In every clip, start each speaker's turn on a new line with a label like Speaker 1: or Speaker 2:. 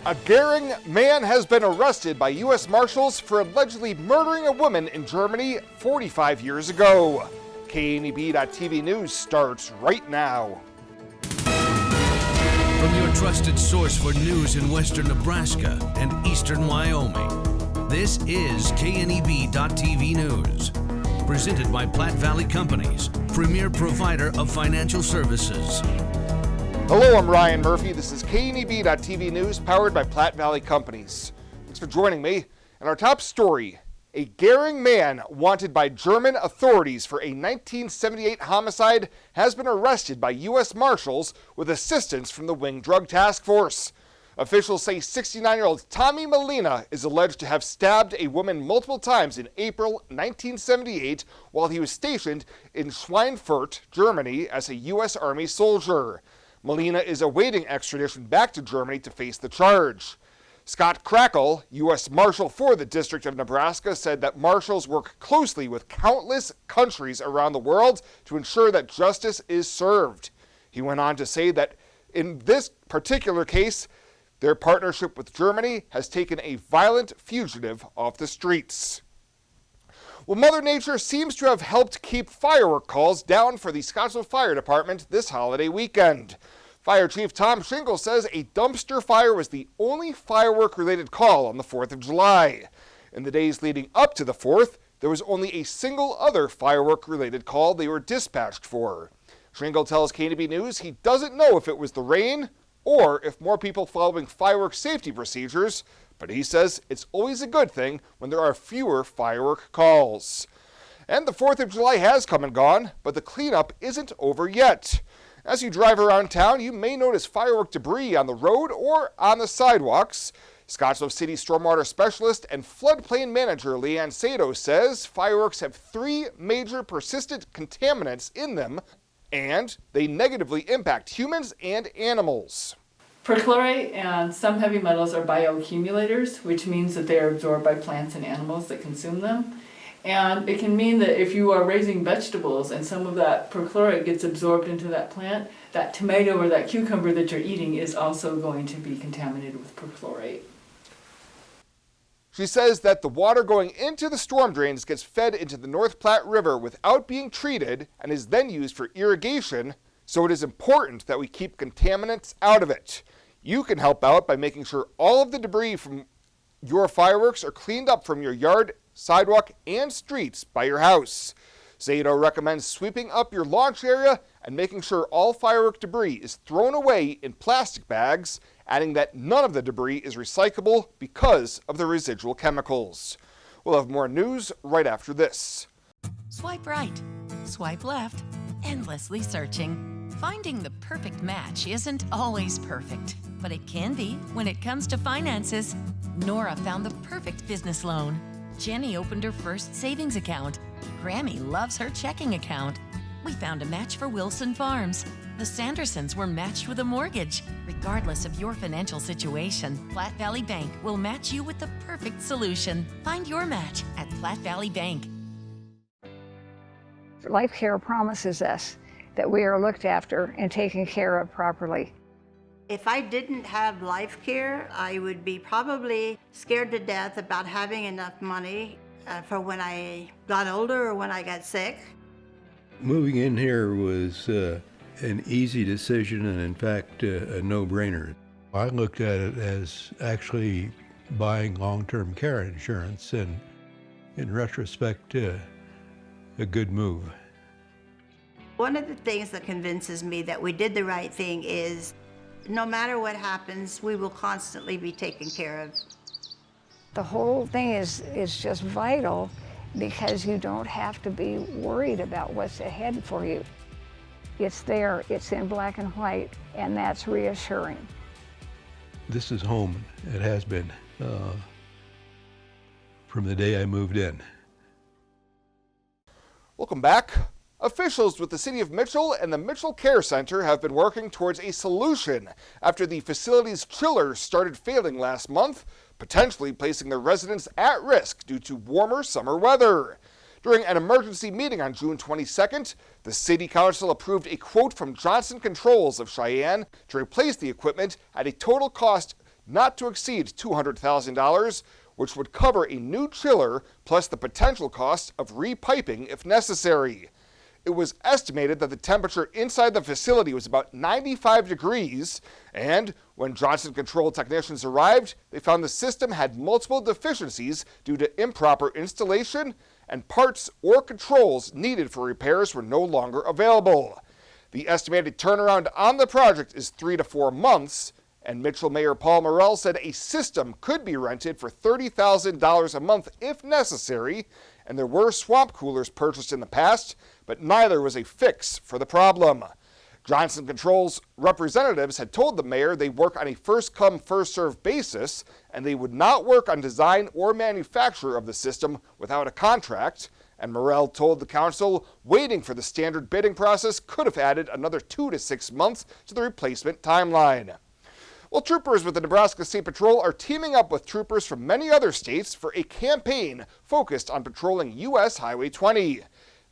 Speaker 1: A Gering man has been arrested by U.S. Marshals for allegedly murdering a woman in Germany 45 years ago. KNEB.TV News starts right now.
Speaker 2: From your trusted source for news in western Nebraska and eastern Wyoming, this is KNEB.TV News. Presented by Platte Valley Companies, premier provider of financial services.
Speaker 1: Hello, I'm Ryan Murphy. This is KNEB.TV News, powered by Platte Valley Companies. Thanks for joining me. And our top story, a Gering man wanted by German authorities for a 1978 homicide has been arrested by U.S. Marshals with assistance from the Wing Drug Task Force. Officials say 69-year-old Tommy Molina is alleged to have stabbed a woman multiple times in April 1978 while he was stationed in Schweinfurt, Germany as a U.S. Army soldier. Molina is awaiting extradition back to Germany to face the charge. Scott Crackle, U.S. Marshal for the District of Nebraska, said that marshals work closely with countless countries around the world to ensure that justice is served. He went on to say that in this particular case, their partnership with Germany has taken a violent fugitive off the streets. Well, Mother Nature seems to have helped keep firework calls down for the Scottsville Fire Department this holiday weekend. Fire Chief Tom Shingle says a dumpster fire was the only firework-related call on the 4th of July. In the days leading up to the 4th, there was only a single other firework-related call they were dispatched for. Shingle tells KNEB News he doesn't know if it was the rain or if more people following firework safety procedures, but he says it's always a good thing when there are fewer firework calls. And the 4th of July has come and gone, but the cleanup isn't over yet. As you drive around town, you may notice firework debris on the road or on the sidewalks. Scottsville City Stormwater Specialist and Floodplain Manager Leanne Sato says fireworks have 3 major persistent contaminants in them, and they negatively impact humans and animals.
Speaker 3: Perchlorate and some heavy metals are bioaccumulators, which means that they are absorbed by plants and animals that consume them. And it can mean that if you are raising vegetables and some of that perchlorate gets absorbed into that plant, that tomato or that cucumber that you're eating is also going to be contaminated with perchlorate.
Speaker 1: She says that the water going into the storm drains gets fed into the North Platte River without being treated and is then used for irrigation, so it is important that we keep contaminants out of it. You can help out by making sure all of the debris from your fireworks are cleaned up from your yard, sidewalk, and streets by your house. Zato recommends sweeping up your launch area and making sure all firework debris is thrown away in plastic bags, adding that none of the debris is recyclable because of the residual chemicals. We'll have more news right after this.
Speaker 4: Swipe right, swipe left, endlessly searching. Finding the perfect match isn't always perfect, but it can be when it comes to finances. Nora found the perfect business loan. Jenny opened her first savings account. Grammy loves her checking account. We found a match for Wilson Farms. The Sandersons were matched with a mortgage. Regardless of your financial situation, Platte Valley Bank will match you with the perfect solution. Find your match at Platte Valley Bank.
Speaker 5: Life Care promises us that we are looked after and taken care of properly.
Speaker 6: If I didn't have Life Care, I would be probably scared to death about having enough money for when I got older or when I got sick.
Speaker 7: Moving in here was an easy decision and in fact a no-brainer. I looked at it as actually buying long-term care insurance and in retrospect a good move.
Speaker 6: One of the things that convinces me that we did the right thing is no matter what happens, we will constantly be taken care of.
Speaker 5: The whole thing is just vital because you don't have to be worried about what's ahead for you. It's there, it's in black and white, and that's reassuring.
Speaker 7: This is home. It has been from the day I moved in.
Speaker 1: Welcome back. Officials with the City of Mitchell and the Mitchell Care Center have been working towards a solution after the facility's chiller started failing last month, potentially placing their residents at risk due to warmer summer weather. During an emergency meeting on June 22nd, the City Council approved a quote from Johnson Controls of Cheyenne to replace the equipment at a total cost not to exceed $200,000, which would cover a new chiller plus the potential cost of repiping if necessary. It was estimated that the temperature inside the facility was about 95 degrees, and when Johnson Control technicians arrived, they found the system had multiple deficiencies due to improper installation, and parts or controls needed for repairs were no longer available. The estimated turnaround on the project is 3 to 4 months, and Mitchell Mayor Paul Morrell said a system could be rented for $30,000 a month if necessary, and there were swamp coolers purchased in the past, but neither was a fix for the problem. Johnson Control's representatives had told the mayor they work on a first-come, first-served basis, and they would not work on design or manufacture of the system without a contract. And Morrell told the council waiting for the standard bidding process could have added another 2 to 6 months to the replacement timeline. Well, troopers with the Nebraska State Patrol are teaming up with troopers from many other states for a campaign focused on patrolling U.S. Highway 20.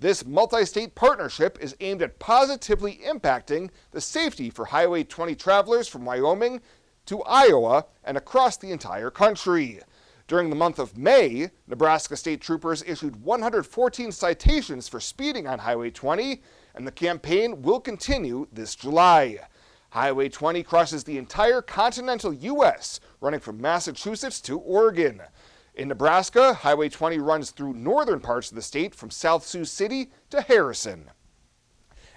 Speaker 1: This multi-state partnership is aimed at positively impacting the safety for Highway 20 travelers from Wyoming to Iowa and across the entire country. During the month of May, Nebraska State Troopers issued 114 citations for speeding on Highway 20, and the campaign will continue this July. Highway 20 crosses the entire continental U.S., running from Massachusetts to Oregon. In Nebraska, Highway 20 runs through northern parts of the state from South Sioux City to Harrison.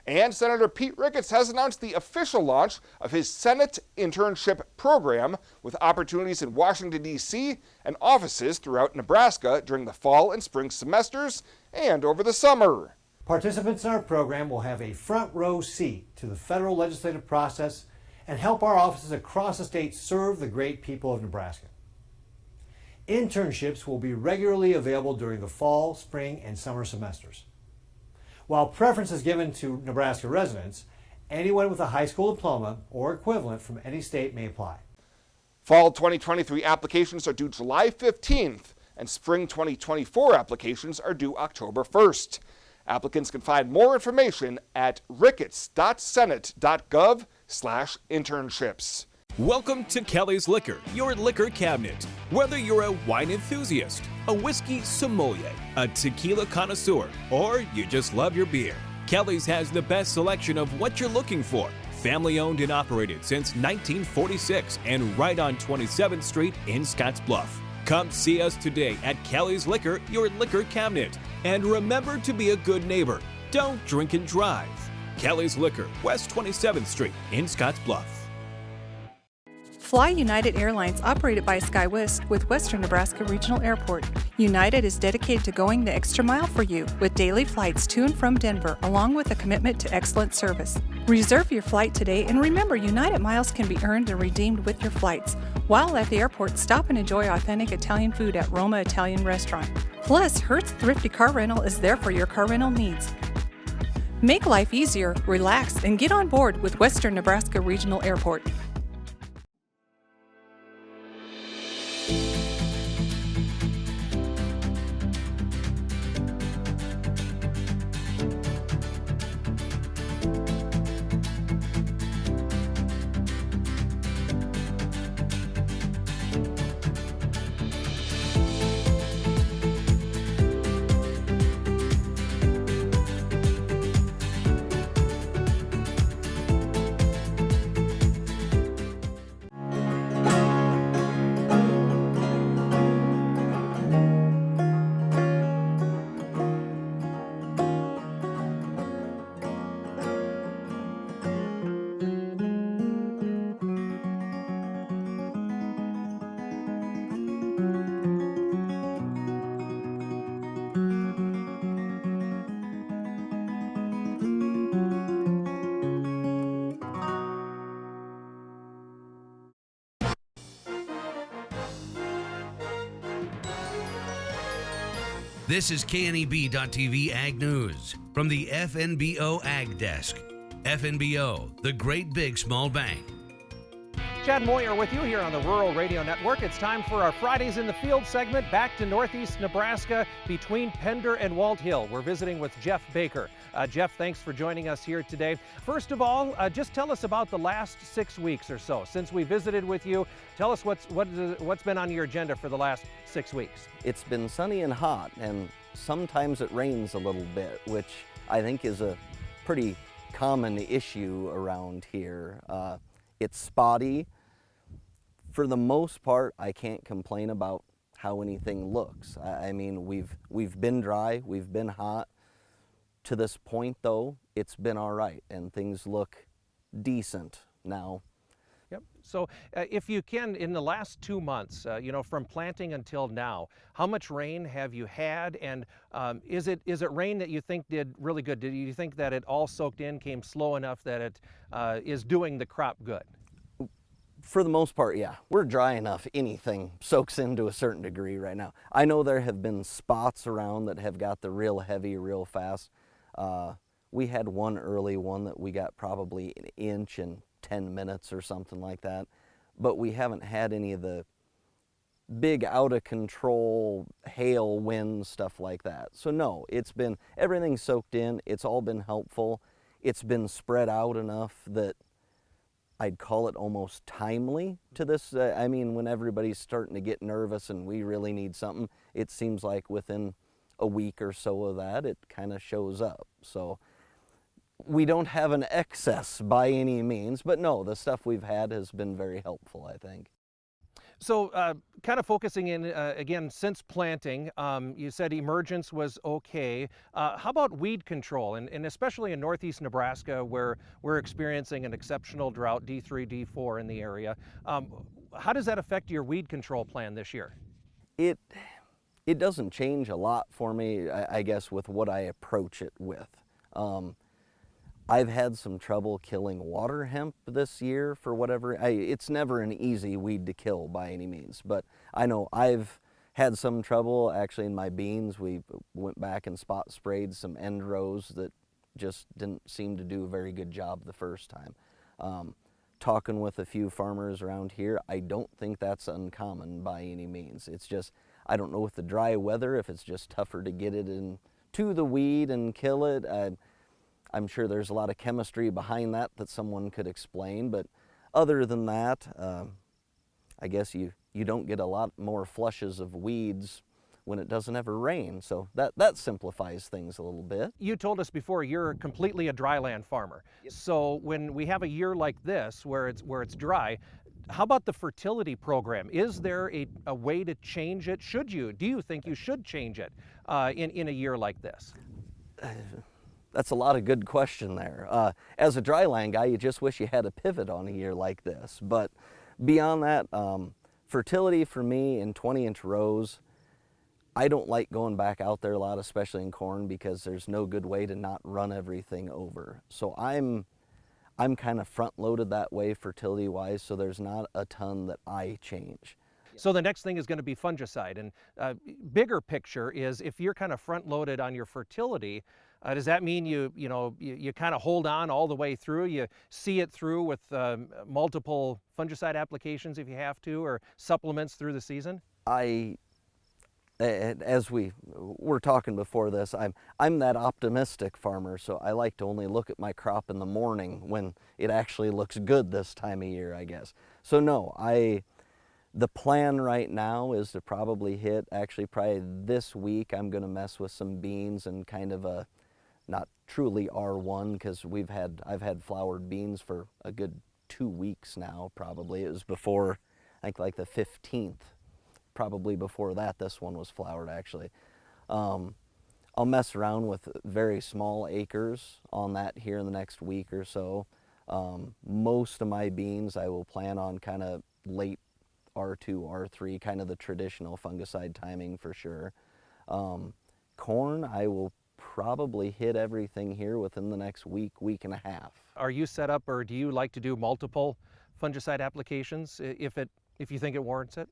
Speaker 1: And Senator Pete Ricketts has announced the official launch of his Senate internship program with opportunities in Washington, D.C. and offices throughout Nebraska during the fall and spring semesters and over the summer.
Speaker 8: Participants in our program will have a front row seat to the federal legislative process and help our offices across the state serve the great people of Nebraska. Internships will be regularly available during the fall, spring, and summer semesters. While preference is given to Nebraska residents, anyone with a high school diploma or equivalent from any state may apply.
Speaker 1: Fall 2023 applications are due July 15th, and spring 2024 applications are due October 1st. Applicants can find more information at ricketts.senate.gov/internships.
Speaker 9: Welcome to Kelly's Liquor, your liquor cabinet. Whether you're a wine enthusiast, a whiskey sommelier, a tequila connoisseur, or you just love your beer, Kelly's has the best selection of what you're looking for. Family owned and operated since 1946 and right on 27th Street in Scottsbluff. Come see us today at Kelly's Liquor, your liquor cabinet. And remember to be a good neighbor. Don't drink and drive. Kelly's Liquor, West 27th Street in Scottsbluff.
Speaker 10: Fly United Airlines, operated by SkyWest with Western Nebraska Regional Airport. United is dedicated to going the extra mile for you with daily flights to and from Denver, along with a commitment to excellent service. Reserve your flight today, and remember, United miles can be earned and redeemed with your flights. While at the airport, stop and enjoy authentic Italian food at Roma Italian Restaurant. Plus, Hertz Thrifty Car Rental is there for your car rental needs. Make life easier, relax, and get on board with Western Nebraska Regional Airport.
Speaker 2: This is KNEB.TV Ag News from the FNBO Ag Desk. FNBO, the great big small bank.
Speaker 11: Chad Moyer with you here on the Rural Radio Network. It's time for our Fridays in the Field segment back to Northeast Nebraska between Pender and Walt Hill. We're visiting with Jeff Baker. Jeff, thanks for joining us here today. First of all, just tell us about the last 6 weeks or so since we visited with you. Tell us what's been on your agenda for the last 6 weeks.
Speaker 12: It's been sunny and hot, and sometimes it rains a little bit, which I think is a pretty common issue around here. It's spotty. For the most part, I can't complain about how anything looks. I mean, we've been dry, we've been hot. To this point, though, it's been all right, and things look decent now.
Speaker 11: Yep. So if you can, in the last 2 months, from planting until now, how much rain have you had? And is it rain that you think did really good? Do you think that it all soaked in, came slow enough that it is doing the crop good?
Speaker 12: For the most part, yeah. We're dry enough, anything soaks in to a certain degree right now. I know there have been spots around that have got the real heavy real fast. We had one early one that we got probably an inch in 10 minutes or something like that, but we haven't had any of the big out of control hail, wind, stuff like that. So no, everything's soaked in, it's all been helpful. It's been spread out enough that I'd call it almost timely to this. I mean, when everybody's starting to get nervous and we really need something, it seems like within a week or so of that, it kind of shows up. So we don't have an excess by any means, but no, the stuff we've had has been very helpful, I think.
Speaker 11: So kind of focusing in, again, since planting, you said emergence was okay. How about weed control? And especially in northeast Nebraska, where we're experiencing an exceptional drought, D3, D4 in the area. How does that affect your weed control plan this year?
Speaker 12: It doesn't change a lot for me, I guess, with what I approach it with. I've had some trouble killing water hemp this year for whatever. It's never an easy weed to kill by any means, but I know I've had some trouble. Actually, in my beans, we went back and spot sprayed some end rows that just didn't seem to do a very good job the first time. Talking with a few farmers around here, I don't think that's uncommon by any means. It's just, I don't know with the dry weather if it's just tougher to get it into the weed and kill it. I'm sure there's a lot of chemistry behind that someone could explain, but other than that, I guess you don't get a lot more flushes of weeds when it doesn't ever rain, so that simplifies things a little bit.
Speaker 11: You told us before you're completely a dryland farmer. Yep. So when we have a year like this where it's dry, how about the fertility program? Is there a way to change it? Do you think you should change it in a year like this?
Speaker 12: That's a lot of good question there. As a dryland guy, you just wish you had a pivot on a year like this. But beyond that, fertility for me in 20-inch rows, I don't like going back out there a lot, especially in corn, because there's no good way to not run everything over. So I'm kind of front-loaded that way fertility-wise, so there's not a ton that I change.
Speaker 11: So the next thing is going to be fungicide. And bigger picture is if you're kind of front-loaded on your fertility, does that mean you kind of hold on all the way through? You see it through with multiple fungicide applications if you have to, or supplements through the season?
Speaker 12: As we were talking before this, I'm that optimistic farmer, so I like to only look at my crop in the morning when it actually looks good this time of year, I guess. So no, the plan right now is to probably probably this week, I'm going to mess with some beans and kind of not truly R1, because I've had flowered beans for a good 2 weeks now, probably. It was before, I think, like the 15th. Probably before that, this one was flowered, actually. I'll mess around with very small acres on that here in the next week or so. Most of my beans I will plan on kind of late R2, R3, kind of the traditional fungicide timing for sure. Corn, I will probably hit everything here within the next week and a half.
Speaker 11: Are you set up, or do you like to do multiple fungicide applications if you think it warrants it?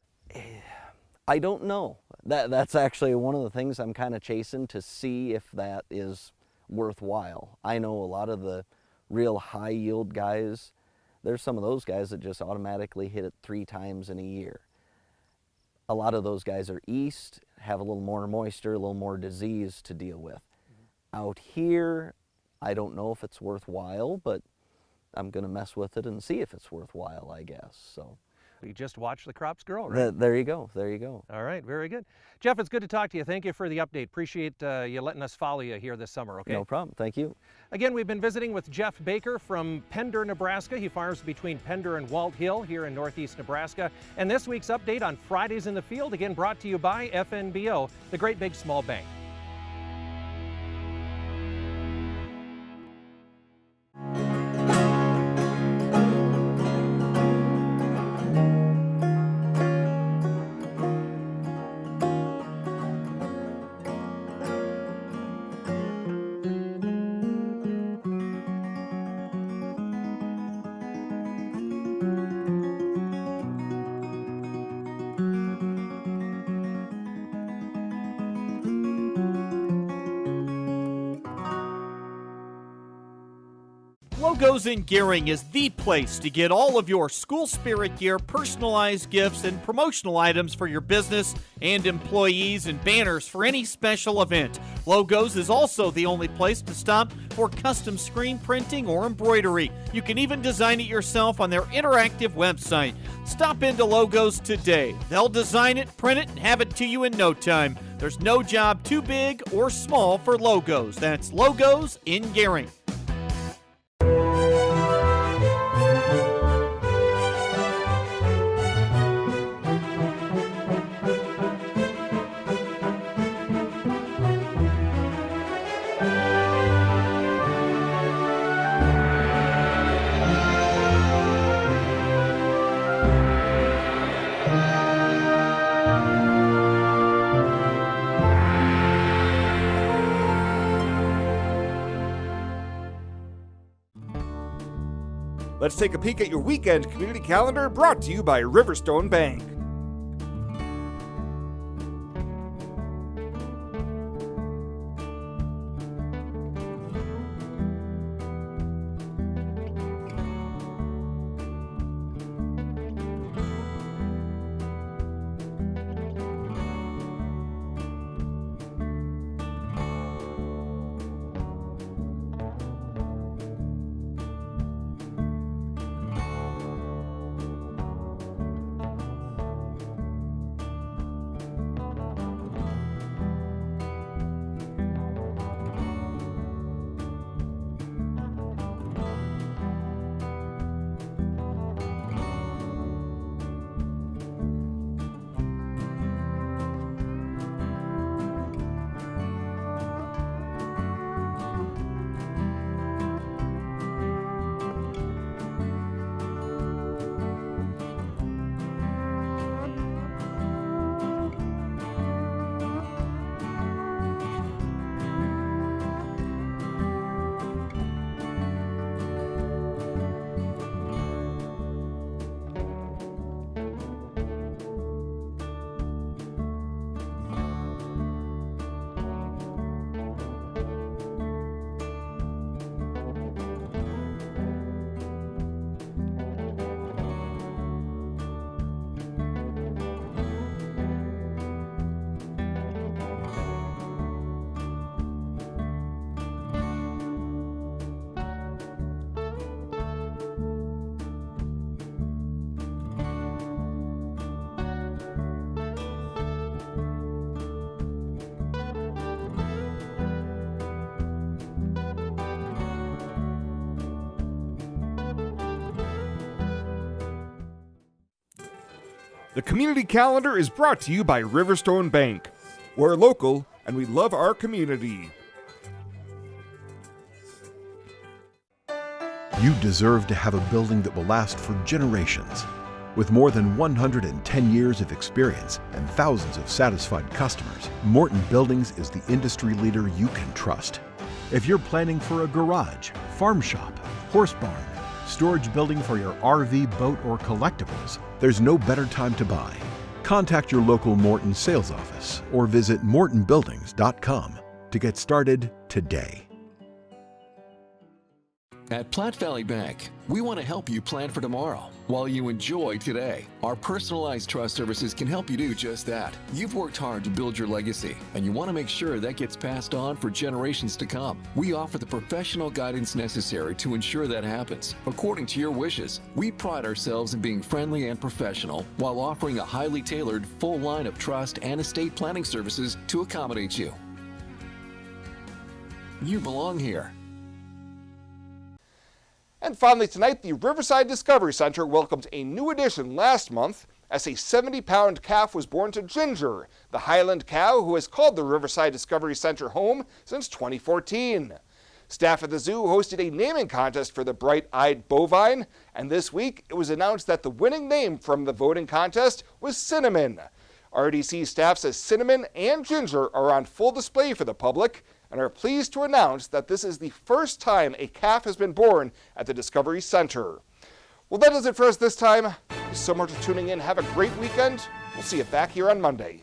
Speaker 12: I don't know. That's actually one of the things I'm kind of chasing to see if that is worthwhile. I know a lot of the real high yield guys, There's some of those guys that just automatically hit it 3 times in a year. A lot of those guys are east, have a little more moisture, a little more disease to deal with. Out here, I don't know if it's worthwhile, but I'm going to mess with it and see if it's worthwhile, I guess. So
Speaker 11: we just watch the crops grow, right?
Speaker 12: There you go. There you go.
Speaker 11: All right, very good. Jeff, it's good to talk to you. Thank you for the update. Appreciate you letting us follow you here this summer, okay?
Speaker 12: No problem. Thank you.
Speaker 11: Again, we've been visiting with Jeff Baker from Pender, Nebraska. He farms between Pender and Walt Hill here in northeast Nebraska. And this week's update on Fridays in the Field, again brought to you by FNBO, the Great Big Small Bank.
Speaker 13: Logos in Gering is the place to get all of your school spirit gear, personalized gifts, and promotional items for your business and employees, and banners for any special event. Logos is also the only place to stop for custom screen printing or embroidery. You can even design it yourself on their interactive website. Stop into Logos today. They'll design it, print it, and have it to you in no time. There's no job too big or small for Logos. That's Logos in Gering.
Speaker 1: Let's take a peek at your weekend community calendar, brought to you by Riverstone Bank. The community calendar is brought to you by Riverstone Bank. We're local and we love our community.
Speaker 14: You deserve to have a building that will last for generations. With more than 110 years of experience and thousands of satisfied customers, Morton Buildings is the industry leader you can trust. If you're planning for a garage, farm shop, horse barn, storage building for your RV, boat, or collectibles, there's no better time to buy. Contact your local Morton sales office or visit mortonbuildings.com to get started today.
Speaker 15: At Platte Valley Bank, we want to help you plan for tomorrow while you enjoy today. Our personalized trust services can help you do just that. You've worked hard to build your legacy, and you want to make sure that gets passed on for generations to come. We offer the professional guidance necessary to ensure that happens, according to your wishes. We pride ourselves in being friendly and professional while offering a highly tailored full line of trust and estate planning services to accommodate you. You belong here.
Speaker 1: And finally tonight, the Riverside Discovery Center welcomed a new addition last month as a 70-pound calf was born to Ginger, the Highland cow who has called the Riverside Discovery Center home since 2014. Staff at the zoo hosted a naming contest for the bright-eyed bovine, and this week it was announced that the winning name from the voting contest was Cinnamon. RDC staff says Cinnamon and Ginger are on full display for the public and are pleased to announce that this is the first time a calf has been born at the Discovery Center. Well, that does it for us this time. Thanks so much for tuning in. Have a great weekend. We'll see you back here on Monday.